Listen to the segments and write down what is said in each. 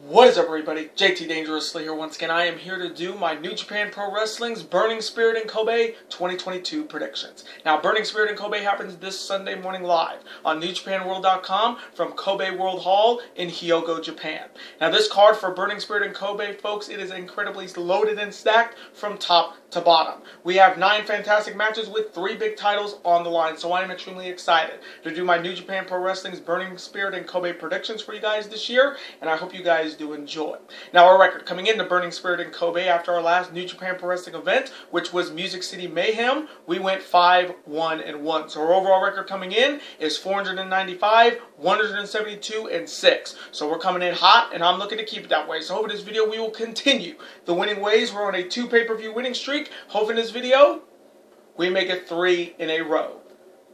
What is up, everybody? Jt here once again. I am here to do my New Japan Pro Wrestling's Burning Spirit in Kobe 2022 predictions. Now, Burning Spirit in Kobe happens this Sunday morning live on NewJapanWorld.com from Kobe World Hall in Hyogo, Japan. Now, this card for Burning Spirit in Kobe, folks, it is incredibly loaded and stacked from top to bottom. We have 9 fantastic matches with 3 big titles on the line, so I am extremely excited to do my New Japan Pro Wrestling's Burning Spirit in Kobe predictions for you guys this year, and I hope you guys do enjoy. Now, our record coming into Burning Spirit in Kobe after our last New Japan Pro Wrestling event, which was Music City Mayhem, we went 5-1-1. So our overall record coming in is 495, 172, and 6. So we're coming in hot, and I'm looking to keep it that way. So hopefully this video we will continue the winning ways. We're on a 2 pay-per-view winning streak. Hopefully in this video we make it 3 in a row.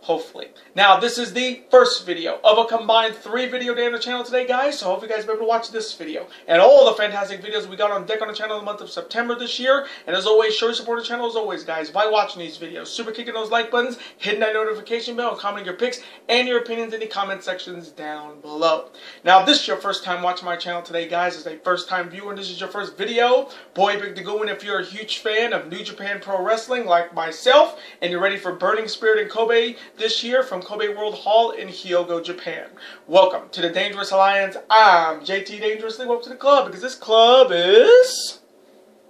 Hopefully. Now, this is the first video of a combined 3 video day on the channel today, guys. So hopefully you guys will be able to watch this video and all the fantastic videos we got on deck on the channel in the month of September this year. And as always, show your support the channel as always, guys, by watching these videos, super kicking those like buttons, hitting that notification bell, and commenting your picks and your opinions in the comment sections down below. Now, if this is your first time watching my channel today, guys, as a first time viewer, and this is your first video, boy, big to go in if you're a huge fan of New Japan Pro Wrestling like myself, and you're ready for Burning Spirit in Kobe this year from Kobe World Hall in Hyogo, Japan. Welcome to the Dangerous Alliance. I'm JT Dangerously. Welcome to the club, because this club is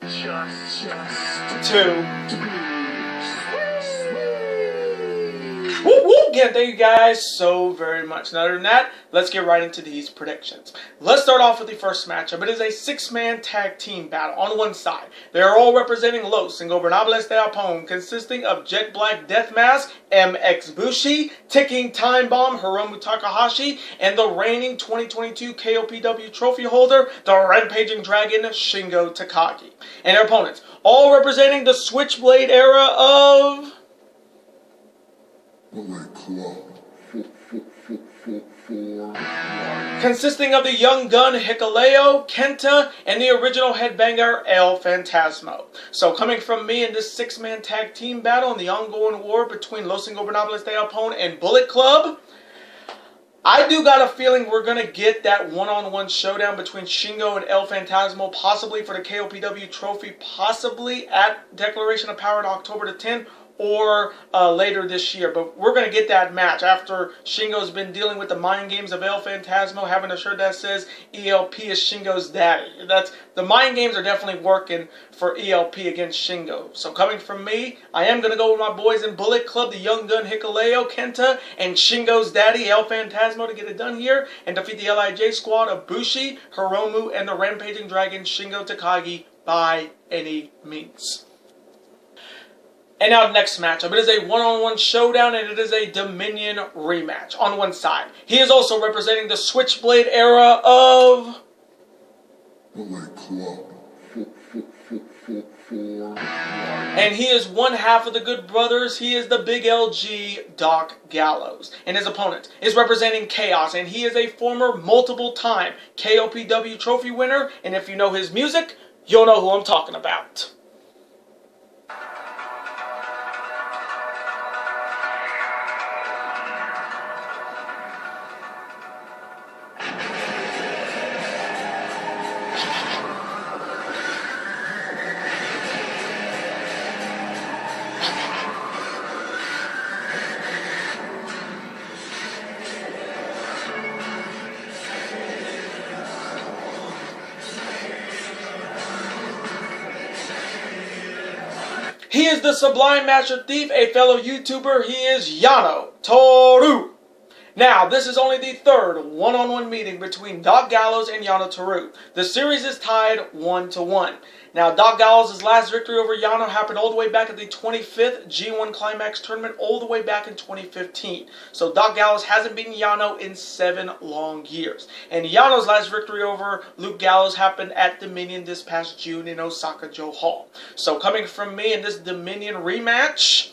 just 2. Whoop, whoop. Again, thank you guys so very much. And other than that, let's get right into these predictions. Let's start off with the first matchup. It is a 6-man tag team battle. On one side, they are all representing Los Ingobernables de Japón, consisting of Jet Black Death Mask, MX Bushi, Ticking Time Bomb, Hiroshi Takahashi, and the reigning 2022 KOPW trophy holder, the Rampaging Dragon, Shingo Takagi. And their opponents, all representing the Switchblade era of... consisting of the young gun Hikuleo, Kenta, and the original headbanger El Phantasmo. So coming from me in this 6-man tag team battle in the ongoing war between Los Ingobernables de Japón and Bullet Club, I do got a feeling we're going to get that one-on-one showdown between Shingo and El Phantasmo, possibly for the KOPW trophy, possibly at Declaration of Power on October the 10th, or later this year. But we're going to get that match after Shingo's been dealing with the mind games of El Phantasmo, having a shirt that says ELP is Shingo's daddy. The mind games are definitely working for ELP against Shingo. So coming from me, I am going to go with my boys in Bullet Club, the young gun Hikuleo, Kenta, and Shingo's daddy El Phantasmo to get it done here and defeat the LIJ squad of Bushi, Hiromu, and the Rampaging Dragon Shingo Takagi by any means. And now the next matchup. It is a one-on-one showdown, and it is a Dominion rematch. On one side, he is also representing the Switchblade era of... and he is one half of the Good Brothers. He is the Big LG Doc Gallows. And his opponent is representing Chaos, and he is a former multiple-time KOPW trophy winner. And if you know his music, you'll know who I'm talking about. He is the Sublime Master Thief, a fellow YouTuber. He is Yano-Toru. Now, this is only the 3rd one-on-one meeting between Doc Gallows and Yano-Toru. The series is tied 1-1. Now, Doc Gallows' last victory over Yano happened all the way back at the 25th G1 Climax Tournament, all the way back in 2015. So Doc Gallows hasn't beaten Yano in 7 long years. And Yano's last victory over Luke Gallows happened at Dominion this past June in Osaka-jo Hall. So coming from me in this Dominion rematch,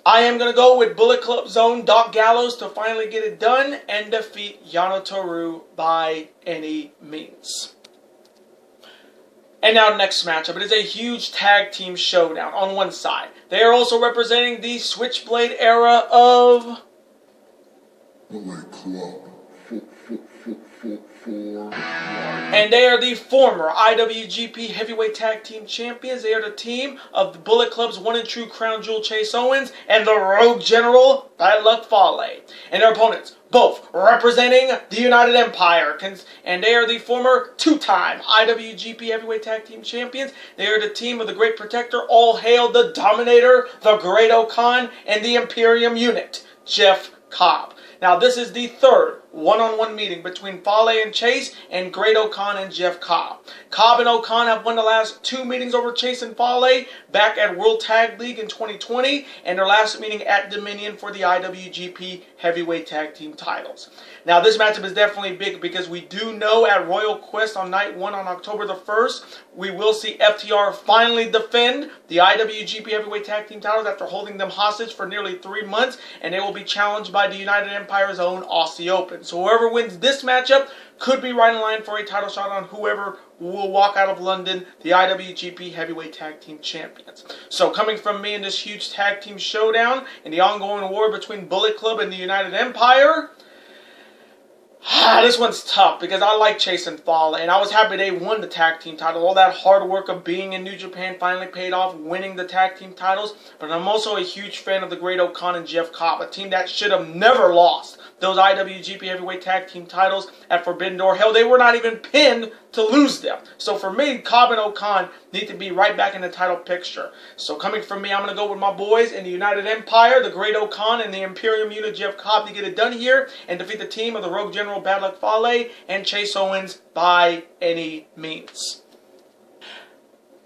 I am going to go with Bullet Club's own Doc Gallows to finally get it done and defeat Yano-Toru by any means. And now the next matchup. It is a huge tag team showdown on one side. They are also representing the Switchblade era of... Bullet Club. And they are the former IWGP Heavyweight Tag Team Champions. They are the team of the Bullet Club's one and true Crown Jewel Chase Owens and the Rogue General Bad Luck Fale. And their opponents, both representing the United Empire, and they are the former two-time IWGP Heavyweight Tag Team Champions. They are the team of the Great Protector. All hail the Dominator, the Great Okan, and the Imperium Unit, Njpw. Now, this is the third one-on-one meeting between Fale and Chase and Great Okan and Njpw. Cobb and Okan have won the last two meetings over Chase and Fale back at World Tag League in 2020 and their last meeting at Dominion for the IWGP Heavyweight Tag Team titles. Now, this matchup is definitely big because we do know at Royal Quest on night 1 on October the 1st, we will see FTR finally defend the IWGP Heavyweight Tag Team titles after holding them hostage for nearly 3 months, and they will be challenged by the United Empire's own Aussie Open. So whoever wins this matchup could be right in line for a title shot on whoever will walk out of London, the IWGP Heavyweight Tag Team Champions. So coming from me in this huge tag team showdown in the ongoing war between Bullet Club and the United Empire, this one's tough because I like Chase and Fale, and I was happy they won the tag team title. All that hard work of being in New Japan finally paid off, winning the tag team titles. But I'm also a huge fan of the Great Okan and Njpw, a team that should have never lost those IWGP Heavyweight Tag Team titles at Forbidden Door. Hell, they were not even pinned to lose them. So for me, Cobb and Okan need to be right back in the title picture. So coming from me, I'm going to go with my boys in the United Empire, the Great Okan and the Imperium Unit Njpw to get it done here and defeat the team of the Rogue General Bad Luck Fale and Chase Owens by any means.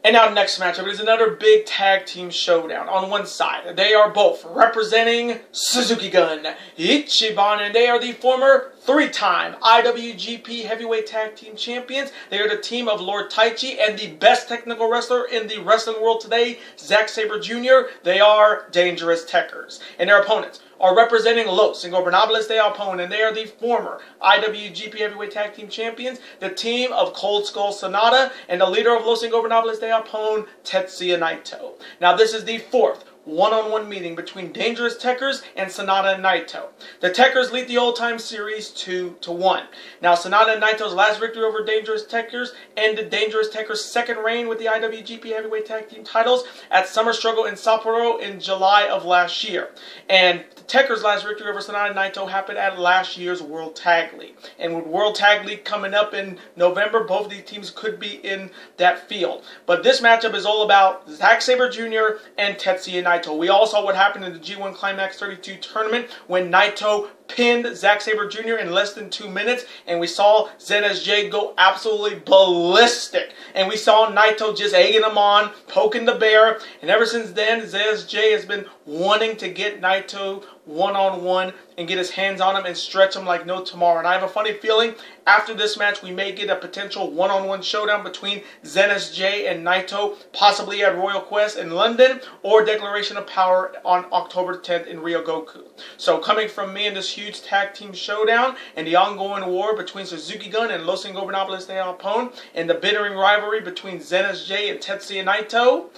And now next matchup is another big tag team showdown. On one side, they are both representing Suzuki Gun, Ichiban, and they are the former three-time IWGP Heavyweight Tag Team Champions. They are the team of Lord Taichi and the best technical wrestler in the wrestling world today, Zack Sabre Jr. They are Dangerous Tekkers. And their opponents are representing Los Ingobernables de Japón, and they are the former IWGP Heavyweight Tag Team Champions, the team of Cold Skull Sonata, and the leader of Los Ingobernables de Japón, Tetsuya Naito. Now, this is the fourth one-on-one meeting between Dangerous Tekkers and Sonata and Naito. The Tekkers lead the old-time series 2-1. Now, Sonata and Naito's last victory over Dangerous Tekkers ended Dangerous Tekkers' second reign with the IWGP Heavyweight Tag Team titles at Summer Struggle in Sapporo in July of last year. And the Tekkers' last victory over Sonata and Naito happened at last year's World Tag League. And with World Tag League coming up in November, both of these teams could be in that field. But this matchup is all about Zack Sabre Jr. and Tetsuya Naito. We all saw what happened in the G1 Climax 32 tournament when Naito pinned Zack Sabre Jr. in less than 2 minutes, and we saw ZSJ go absolutely ballistic. And we saw Naito just egging him on, poking the bear, and ever since then, ZSJ has been wanting to get Naito one-on-one and get his hands on him and stretch him like no tomorrow. And I have a funny feeling after this match, we may get a potential one-on-one showdown between ZSJ and Naito, possibly at Royal Quest in London, or Declaration of Power on October 10th in Ryogoku. So coming from me in this huge tag team showdown and the ongoing war between Suzuki Gun and Los Ingobernables de Japón and the bittering rivalry between ZSJ and Tetsuya Naito,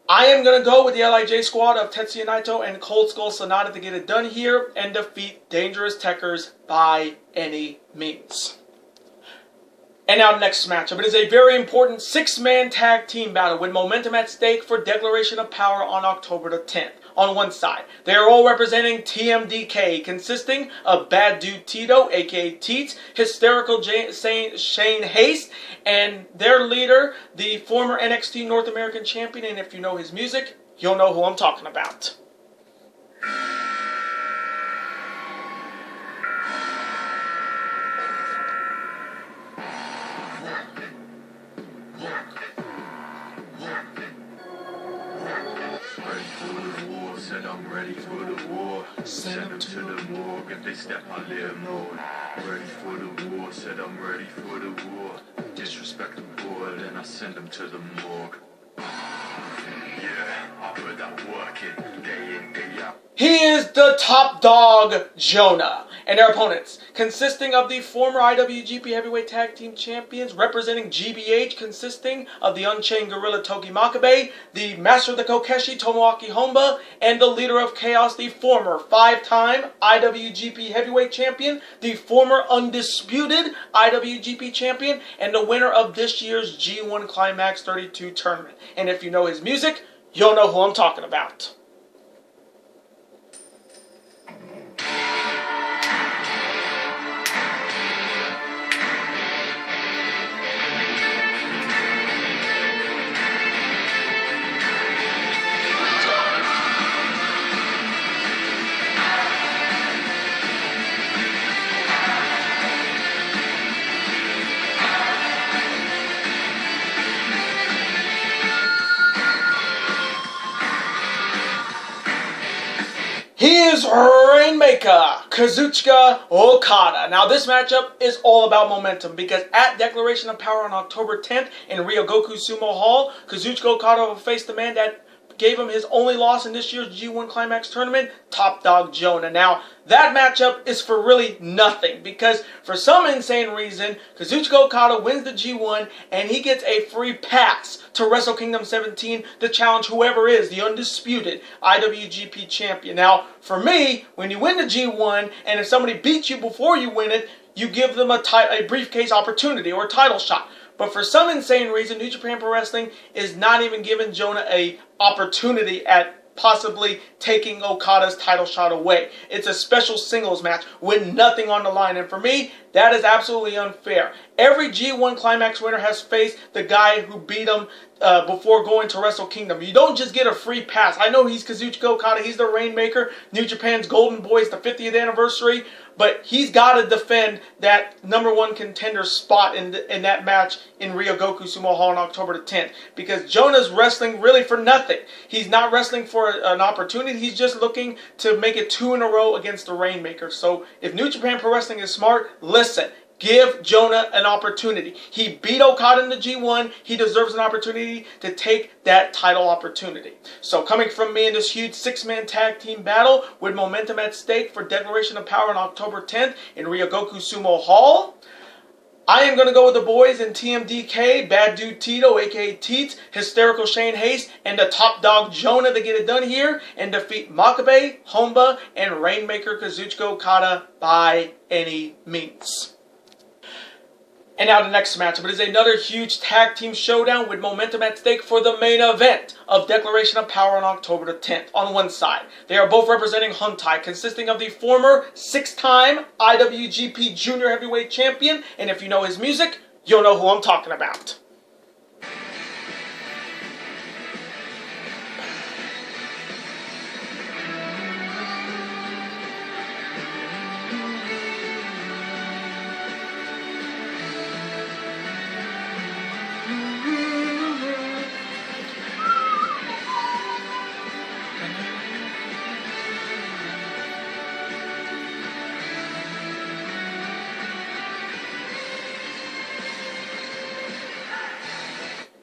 I am going to go with the LIJ squad of Tetsuya Naito and Cold Skull Sonata to get it done here and defeat Dangerous Tekkers by any means. And now next matchup. It is a very important 6-man tag team battle with momentum at stake for Declaration of Power on October the 10th. On one side, they are all representing TMDK, consisting of Bad Dude Tito, aka Teets, Hysterical Shane Haste, and their leader, the former NXT North American Champion, and if you know his music, you'll know who I'm talking about. I'm ready for the war. Send them to the morgue. If they step, I let them know. Ready for the war. Said I'm ready for the war. Disrespect the boy, then I send them to the morgue. Yeah, I put that work in, day out. He is the top dog, Jonah. and their opponents, consisting of the former IWGP Heavyweight Tag Team Champions, representing GBH, consisting of the Unchained Gorilla Togi Makabe, the Master of the Kokeshi Tomoaki Honba, and the Leader of Chaos, the former 5-time IWGP Heavyweight Champion, the former undisputed IWGP Champion, and the winner of this year's G1 Climax 32 tournament. And if you know his music, you'll know who I'm talking about. He is Rainmaker Kazuchika Okada. Now this matchup is all about momentum because at Declaration of Power on October 10th in Ryogoku Sumo Hall, Kazuchika Okada will face the man that gave him his only loss in this year's G1 Climax tournament, Top Dog Jonah. Now, that matchup is for really nothing because for some insane reason, Kazuchika Okada wins the G1 and he gets a free pass to Wrestle Kingdom 17 to challenge whoever is the undisputed IWGP champion. Now, for me, when you win the G1 and if somebody beats you before you win it, you give them a briefcase opportunity or a title shot. But for some insane reason, New Japan Pro Wrestling is not even giving Jonah an opportunity at possibly taking Okada's title shot away. It's a special singles match with nothing on the line. And for me, that is absolutely unfair. Every G1 Climax winner has faced the guy who beat him before going to Wrestle Kingdom. You don't just get a free pass. I know he's Kazuchika Okada. He's the Rainmaker. New Japan's Golden Boy. It's the 50th anniversary. But he's got to defend that #1 contender spot in that match in Ryogoku Sumo Hall on October the 10th. Because Jonah's wrestling really for nothing. He's not wrestling for an opportunity. He's just looking to make it 2 in a row against the Rainmaker. So if New Japan Pro Wrestling is smart, listen. Give Jonah an opportunity. He beat Okada in the G1. He deserves an opportunity to take that title opportunity. So coming from me in this huge 6-man tag team battle with momentum at stake for Declaration of Power on October 10th in Ryogoku Sumo Hall, I am going to go with the boys in TMDK, Bad Dude Tito, a.k.a. Teets, Hysterical Shane Hayes, and the Top Dog Jonah to get it done here and defeat Makabe, Honba, and Rainmaker Kazuchika Okada by any means. And now the next matchup. It is another huge tag team showdown with momentum at stake for the main event of Declaration of Power on October the 10th. On one side, they are both representing Hontai, consisting of the former 6-time IWGP Junior Heavyweight Champion, and if you know his music, you'll know who I'm talking about.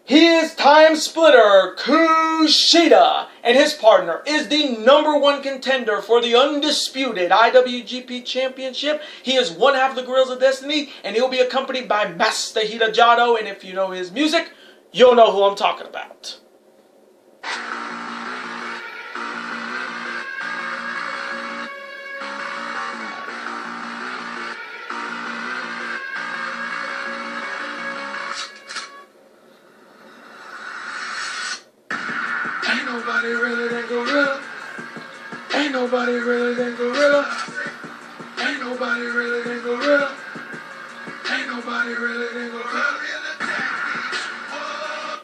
He is Time Splitter Kushida, and his partner is the #1 contender for the undisputed IWGP Championship. He is one half of the Guerrillas of Destiny, and he'll be accompanied by Masahiro Jado, and if you know his music, you'll know who I'm talking about. Ain't nobody realer than Gorilla. Ain't nobody realer than Gorilla. Ain't nobody realer than Gorilla. Ain't nobody realer than Gorilla.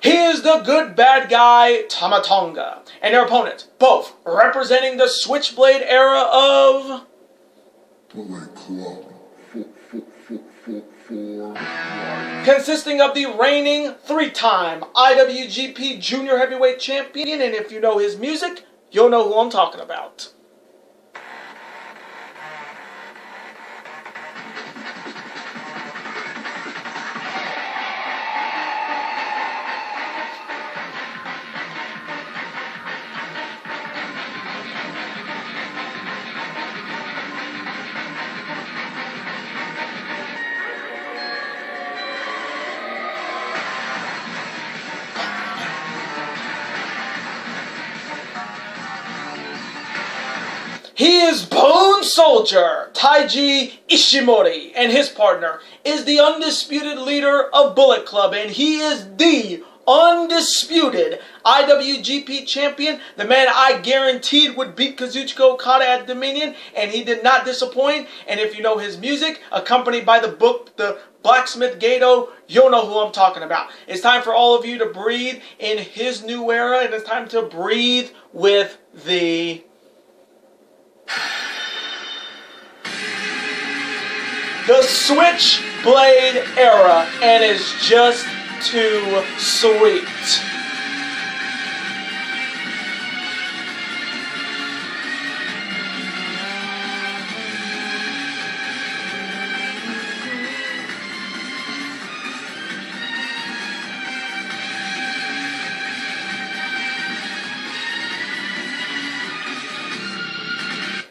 He is the good bad guy Tamatonga, and their opponents, both representing the Switchblade era of Bullet Club. consisting of the reigning 3-time IWGP Junior Heavyweight Champion, and if you know his music, you'll know who I'm talking about. Soldier, Taiji Ishimori, and his partner is the undisputed leader of Bullet Club, and he is the undisputed IWGP champion, the man I guaranteed would beat Kazuchika Okada at Dominion, and he did not disappoint. And if you know his music, accompanied by the book, The Blacksmith Gato, you'll know who I'm talking about. It's time for all of you to breathe in his new era, and it's time to breathe with the Switchblade era, and it's just too sweet.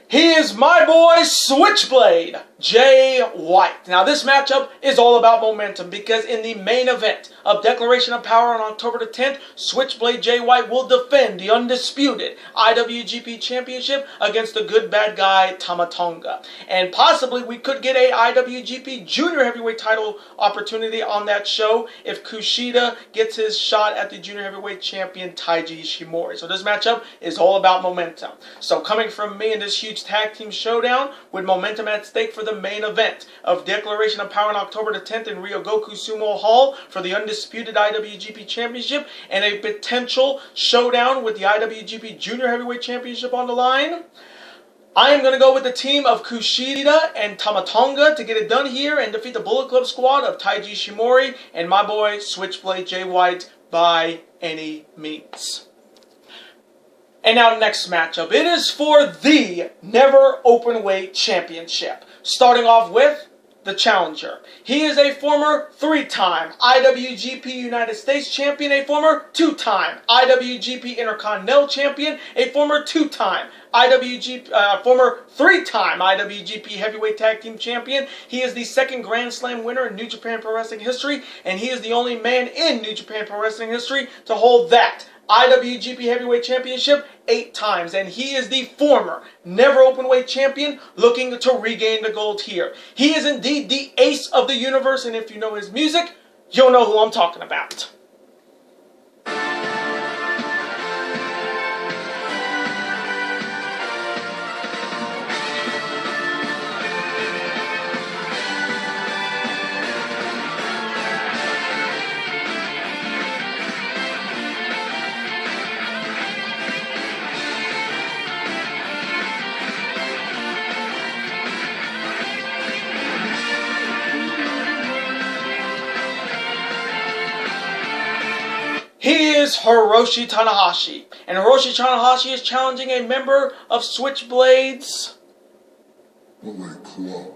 He is my boy Switchblade Jay White. Now this matchup is all about momentum because in the main event of Declaration of Power on October the 10th, Switchblade Jay White will defend the undisputed IWGP Championship against the good bad guy Tama Tonga. And possibly we could get a IWGP Junior Heavyweight title opportunity on that show if Kushida gets his shot at the Junior Heavyweight Champion Taiji Ishimori. So this matchup is all about momentum. So coming from me in this huge tag team showdown with momentum at stake for the main event of Declaration of Power on October the 10th in Ryogoku Sumo Hall for the undisputed IWGP Championship and a potential showdown with the IWGP Junior Heavyweight Championship on the line, I am going to go with the team of Kushida and Tama Tonga to get it done here and defeat the Bullet Club squad of Taiji Ishimori and my boy Switchblade Jay White by any means. And now next matchup, it is for the Never Openweight Championship. Starting off with the challenger. He is a former 3-time IWGP United States Champion, a former 2-time IWGP Intercontinental Champion, a former 2-time former 3-time IWGP Heavyweight Tag Team Champion. He is the second Grand Slam winner in New Japan Pro Wrestling history, and he is the only man in New Japan Pro Wrestling history to hold that IWGP Heavyweight Championship 8 times, and he is the former Never Openweight Champion looking to regain the gold here. He is indeed the ace of the universe, and if you know his music, you'll know who I'm talking about. He is Hiroshi Tanahashi, and Hiroshi Tanahashi is challenging a member of Switchblade's Bullet Club.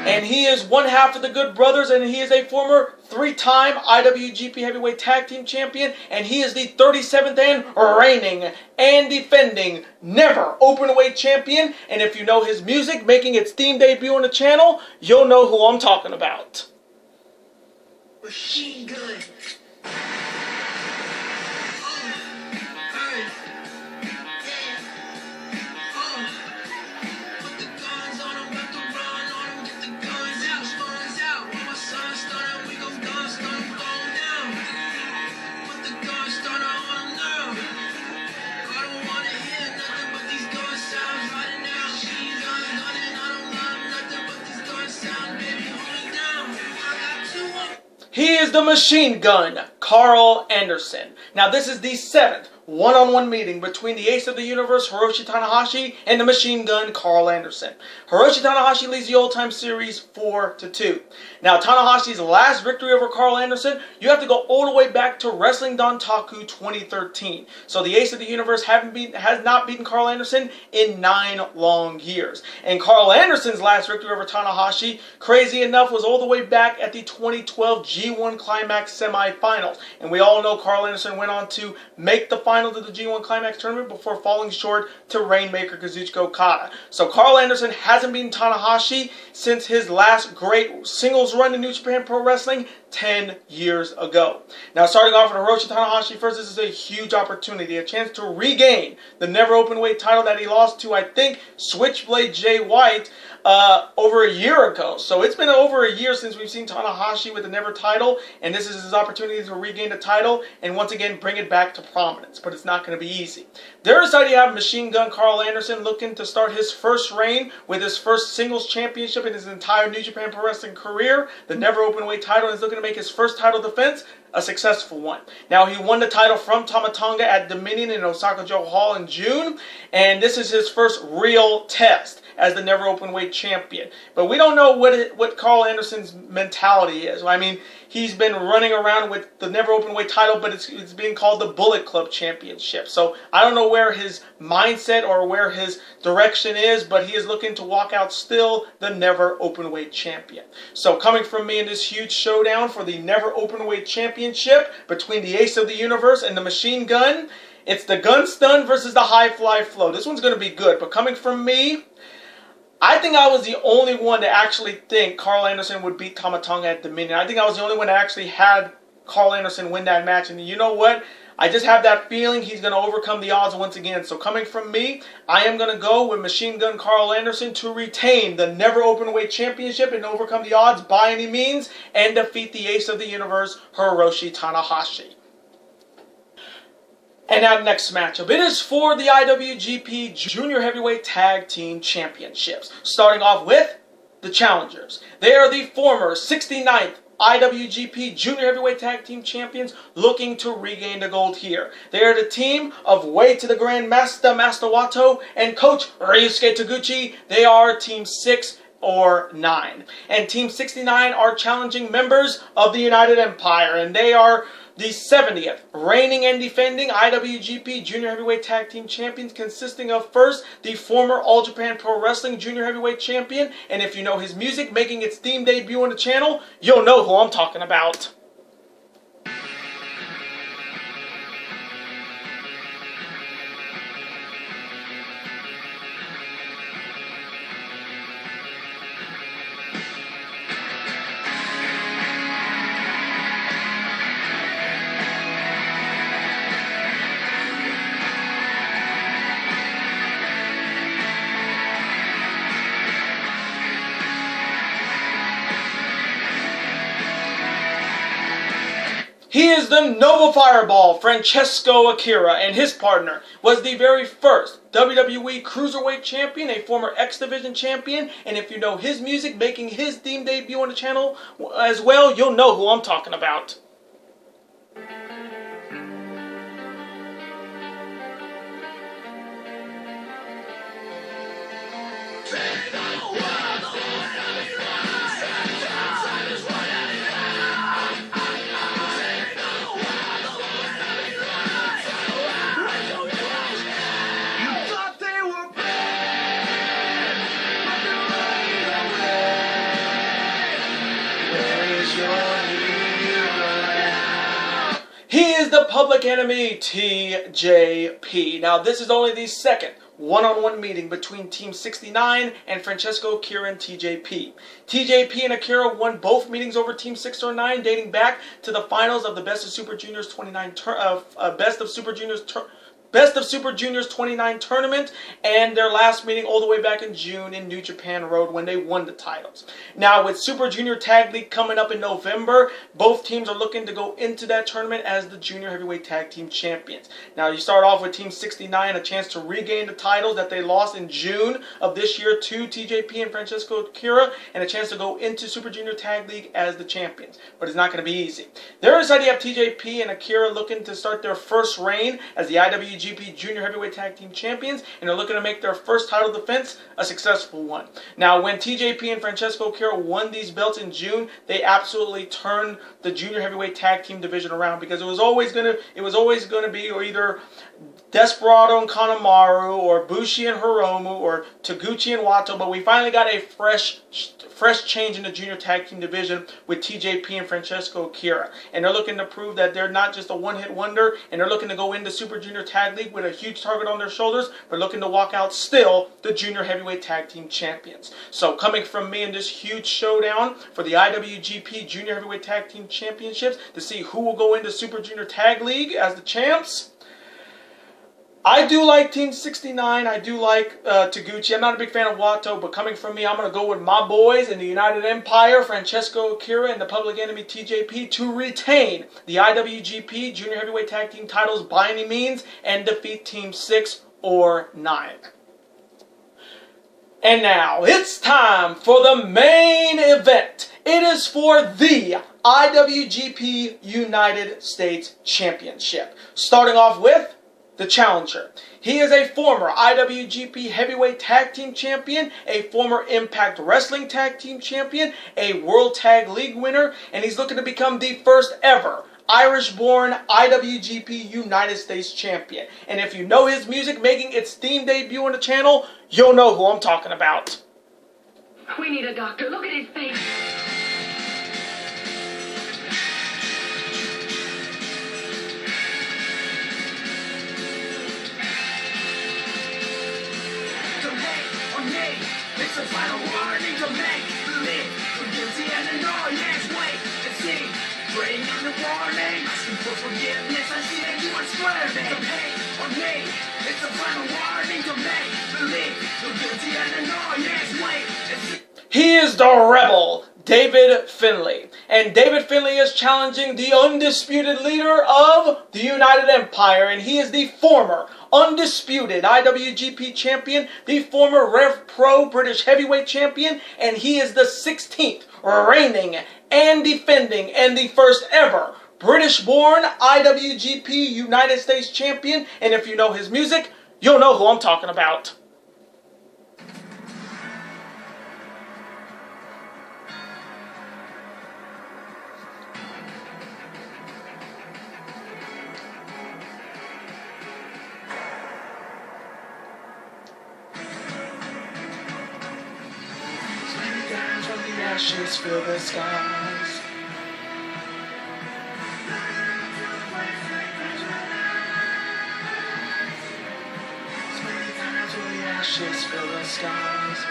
And he is one half of the Good Brothers, and he is a former 3-time IWGP Heavyweight Tag Team Champion, and he is the 37th and reigning and defending Never Openweight Champion. And if you know his music, making its theme debut on the channel, you'll know who I'm talking about. Machine gun. He is the Machine Gun, Karl Anderson. Now this is the 7th one-on-one meeting between the Ace of the Universe, Hiroshi Tanahashi, and the Machine Gun, Karl Anderson. Hiroshi Tanahashi leads the old-time series 4-2. Now Tanahashi's last victory over Karl Anderson, you have to go all the way back to Wrestling Dontaku 2013. So the Ace of the Universe has not beaten Karl Anderson in 9 long years. And Karl Anderson's last victory over Tanahashi, crazy enough, was all the way back at the 2012 G1 Climax semifinals. And we all know Karl Anderson went on to make the finals of the G1 Climax tournament before falling short to Rainmaker Kazuchika Okada. So Karl Anderson hasn't beaten Tanahashi since his last great singles run in New Japan Pro Wrestling 10 years ago. Now, starting off with Hiroshi Tanahashi first, this is a huge opportunity, a chance to regain the never openweight title that he lost to, I think, Switchblade Jay White over a year ago. So it's been over a year since we've seen Tanahashi with the never title, and this is his opportunity to regain the title and once again bring it back to prominence. But it's not going to be easy. Their side, you have Machine Gun Karl Anderson looking to start his first reign with his first singles championship in his entire New Japan Pro Wrestling career, the never openweight title, and is looking to make his first title defense a successful one. Now, he won the title from Tama Tonga at Dominion in Osaka-jo Hall in June, and this is his first real test as the never openweight champion. But we don't know what Karl Anderson's mentality is. I mean, he's been running around with the never openweight title, but it's being called the Bullet Club Championship. So I don't know where his mindset or where his direction is, but he is looking to walk out still the never openweight champion. So coming from me in this huge showdown for the never openweight championship between the Ace of the Universe and the Machine Gun, it's the Gun Stun versus the High Fly Flow. This one's going to be good, but coming from me, I think I was the only one to actually think Karl Anderson would beat Tama Tonga at Dominion. I think I was the only one that actually had Karl Anderson win that match. And you know what? I just have that feeling he's going to overcome the odds once again. So coming from me, I am going to go with Machine Gun Karl Anderson to retain the never openweight championship and overcome the odds by any means and defeat the Ace of the Universe, Hiroshi Tanahashi. And now the next matchup. It is for the IWGP Junior Heavyweight Tag Team Championships. Starting off with the challengers. They are the former 69th IWGP Junior Heavyweight Tag Team Champions looking to regain the gold here. They are the team of Way to the Grand Master, Master Wato, and Coach Ryusuke Taguchi. They are Team 6 or 9. And Team 69 are challenging members of the United Empire, and they are the 70th reigning and defending IWGP Junior Heavyweight Tag Team Champions, consisting of first, the former All Japan Pro Wrestling Junior Heavyweight Champion, and if you know his music making its theme debut on the channel, you'll know who I'm talking about. He is the Noble Fireball, Francesco Akira, and his partner was the very first WWE Cruiserweight Champion, a former X Division Champion, and if you know his music making his theme debut on the channel as well, you'll know who I'm talking about. He is the Public Enemy, TJP. Now, this is only the second one-on-one meeting between Team 69 and Francesco Akira and TJP. TJP and Akira won both meetings over Team 609, dating back to the finals of the Best of Super Juniors 29 Best of Super Juniors 29 tournament, and their last meeting all the way back in June in New Japan Road when they won the titles. Now, with Super Junior Tag League coming up in November, both teams are looking to go into that tournament as the Junior Heavyweight Tag Team Champions. Now, you start off with Team 69, a chance to regain the titles that they lost in June of this year to TJP and Francesco Akira, and a chance to go into Super Junior Tag League as the champions. But it's not going to be easy. Their side, you have TJP and Akira looking to start their first reign as the IWGP Junior Heavyweight Tag Team Champions, and they're looking to make their first title defense a successful one. Now, when TJP and Francesco Akira won these belts in June, they absolutely turned the Junior Heavyweight Tag Team division around, because it was always going to be either Desperado and Kanemaru, or Bushi and Hiromu, or Taguchi and Wato, but we finally got a fresh change in the junior tag team division with TJP and Francesco Akira. And they're looking to prove that they're not just a one-hit wonder, and they're looking to go into Super Junior Tag League with a huge target on their shoulders, but looking to walk out still the Junior Heavyweight Tag Team Champions. So coming from me in this huge showdown for the IWGP Junior Heavyweight Tag Team Championships to see who will go into Super Junior Tag League as the champs, I do like Team 69. I do like Taguchi. I'm not a big fan of Wato, but coming from me, I'm going to go with my boys in the United Empire, Francesco Akira and the Public Enemy TJP, to retain the IWGP Junior Heavyweight Tag Team titles by any means and defeat Team 6 or 9. And now, it's time for the main event. It is for the IWGP United States Championship. Starting off with the challenger. He is a former IWGP Heavyweight Tag Team Champion, a former Impact Wrestling Tag Team Champion, a World Tag League winner, and he's looking to become the first ever Irish-born IWGP United States Champion. And if you know his music making its theme debut on the channel, you'll know who I'm talking about. We need a doctor. Look at his face. It's a final warning to make believe you're guilty and I know, yes, wait and see. Praying in the warning, asking for forgiveness. I see that you are swerving. Don't hate on me. It's a final warning to make believe you're guilty and I know, yes, wait and see. He is the rebel, David Finlay. And David Finlay is challenging the undisputed leader of the United Empire. And he is the former undisputed IWGP champion, the former Rev Pro British Heavyweight champion, and he is the 16th reigning and defending and the first ever British-born IWGP United States champion. And if you know his music, you'll know who I'm talking about. Ashes fill the skies. Ashes fill the skies.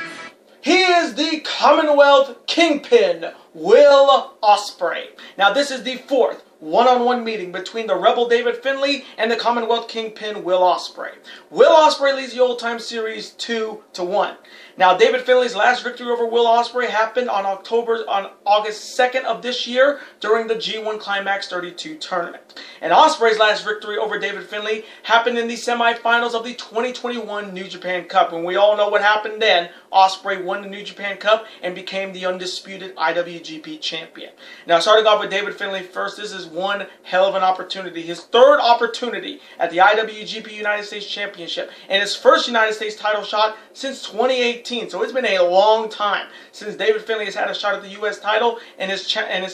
He is the Commonwealth Kingpin, Will Ospreay. Now this is the fourth one-on-one meeting between the Rebel David Finlay and the Commonwealth Kingpin Will Ospreay. Will Ospreay leads the old-time series 2-1. Now, David Finlay's last victory over Will Ospreay happened on August 2nd of this year during the G1 Climax 32 tournament. And Ospreay's last victory over David Finlay happened in the semifinals of the 2021 New Japan Cup. And we all know what happened then. Ospreay won the New Japan Cup and became the undisputed IWGP champion. Now, starting off with David Finlay first, this is one hell of an opportunity. His third opportunity at the IWGP United States Championship and his first United States title shot since 2018. So it's been a long time since David Finlay has had a shot at the U.S. title, and his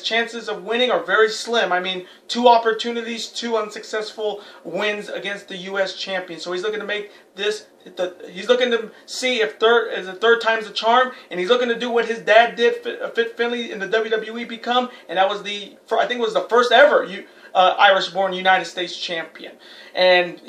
chances of winning are very slim. I mean, 2 opportunities, 2 unsuccessful wins against the U.S. champion. So he's looking to make this. He's looking to see if the third time's a charm, and he's looking to do what his dad did, Fit Finlay in the WWE become, and that was I think it was the first ever Irish-born United States champion. And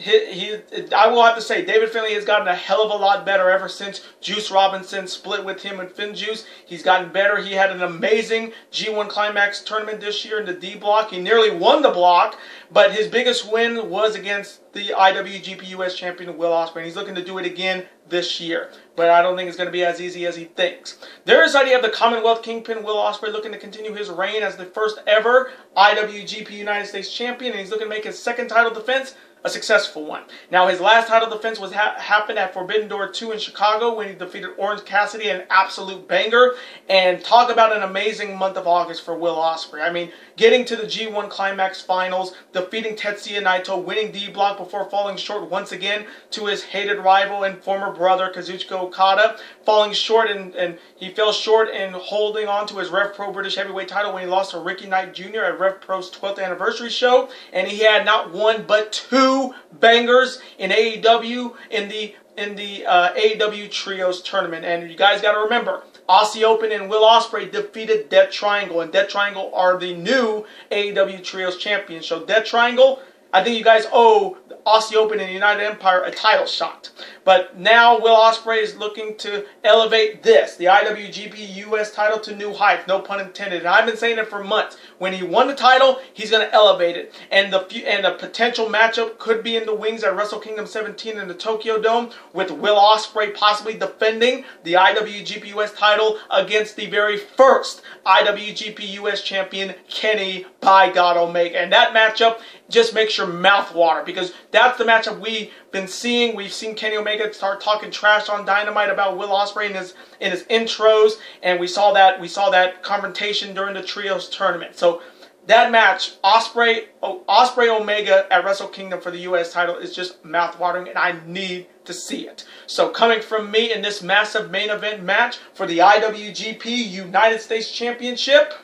I will have to say, David Finlay has gotten a hell of a lot better ever since Juice Robinson split with him and Finn Juice. He's gotten better. He had an amazing G1 Climax tournament this year in the D block. He nearly won the block, but his biggest win was against the IWGP US champion Will Ospreay. And he's looking to do it again this year, but I don't think it's going to be as easy as he thinks. Their side, you have the Commonwealth Kingpin Will Ospreay looking to continue his reign as the first ever IWGP United States champion, and he's looking to make his second title defense a successful one. Now, his last title defense was happened at Forbidden Door 2 in Chicago when he defeated Orange Cassidy, an absolute banger. And talk about an amazing month of August for Will Ospreay. I mean, getting to the G1 Climax Finals, defeating Tetsuya Naito, winning D-Block before falling short once again to his hated rival and former brother Kazuchika Okada, falling short and he fell short in holding on to his Rev Pro British Heavyweight title when he lost to Ricky Knight Jr. at Rev Pro's 12th anniversary show, and he had not 1 but 2 two bangers in AEW in the AEW Trios tournament. And you guys got to remember, Aussie Open and Will Ospreay defeated Death Triangle, and Death Triangle are the new AEW Trios champions. So Death Triangle, I think you guys owe the Aussie Open and United Empire a title shot. But now Will Ospreay is looking to elevate this, the IWGP US title, to new heights. No pun intended. And I've been saying it for months. When he won the title, he's going to elevate it. And the potential matchup could be in the wings at Wrestle Kingdom 17 in the Tokyo Dome, with Will Ospreay possibly defending the IWGP US title against the very first IWGP US champion, Kenny by God Omega. And that matchup just makes your mouth water, because that's the matchup we've been seeing. We've seen Kenny Omega start talking trash on Dynamite about Will Ospreay in his intros, and we saw that confrontation during the Trios tournament. So that match, Ospreay Omega at Wrestle Kingdom for the US title, is just mouth watering, and I need to see it. So coming from me in this massive main event match for the IWGP United States Championship.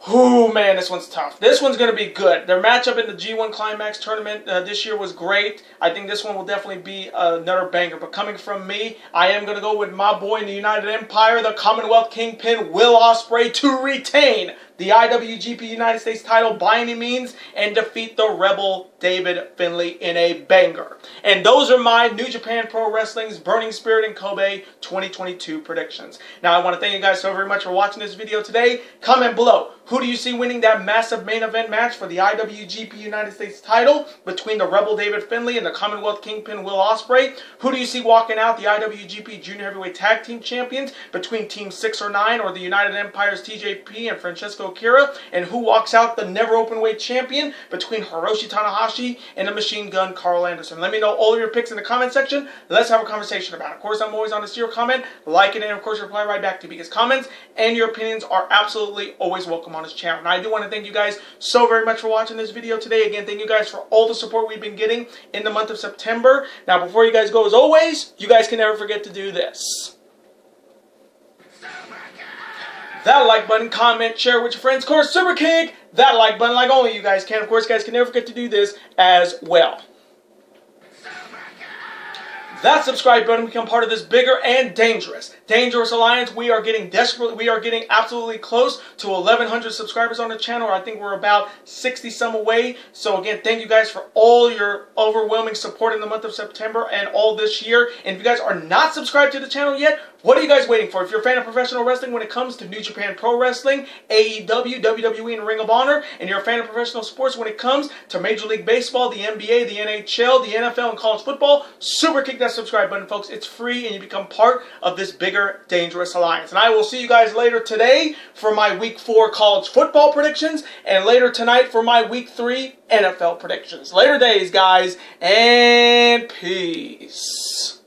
Ooh, man, this one's tough. This one's going to be good. Their matchup in the G1 Climax tournament this year was great. I think this one will definitely be another banger. But coming from me, I am going to go with my boy in the United Empire, the Commonwealth Kingpin, Will Ospreay, to retain the IWGP United States title by any means and defeat the Rebel David Finlay in a banger. And those are my New Japan Pro Wrestling's Burning Spirit in Kobe 2022 predictions. Now, I want to thank you guys so very much for watching this video today. Comment below. Who do you see winning that massive main event match for the IWGP United States title between the Rebel David Finlay and the Commonwealth Kingpin Will Ospreay? Who do you see walking out the IWGP Junior Heavyweight Tag Team Champions between Team 6 or 9 or the United Empire's TJP and Francesco Akira? And who walks out the Never Openweight Champion between Hiroshi Tanahashi and the Machine Gun Karl Anderson? Let me know all of your picks in the comment section. Let's have a conversation about it. Of course, I'm always on to see your comment, like it, and of course reply right back to you, because comments and your opinions are absolutely always welcome on this channel. And I do want to thank you guys so very much for watching this video today. Again, thank you guys for all the support we've been getting in the month of September. Now, before you guys go, as always, you guys can never forget to do this. That like button, comment, share with your friends. Of course, super kick that like button like only you guys can. Of course, you guys can never forget to do this as well. That subscribe button, become part of this bigger and dangerous alliance. We are getting absolutely close to 1,100 subscribers on the channel. I think we're about 60 some away. So again, thank you guys for all your overwhelming support in the month of September and all this year. And if you guys are not subscribed to the channel yet, what are you guys waiting for? If you're a fan of professional wrestling when it comes to New Japan Pro Wrestling, AEW, WWE, and Ring of Honor, and you're a fan of professional sports when it comes to Major League Baseball, the NBA, the NHL, the NFL, and college football, super kick that subscribe button, folks. It's free, and you become part of this bigger, dangerous alliance. And I will see you guys later today for my Week 4 college football predictions, and later tonight for my Week 3 NFL predictions. Later days, guys, and peace.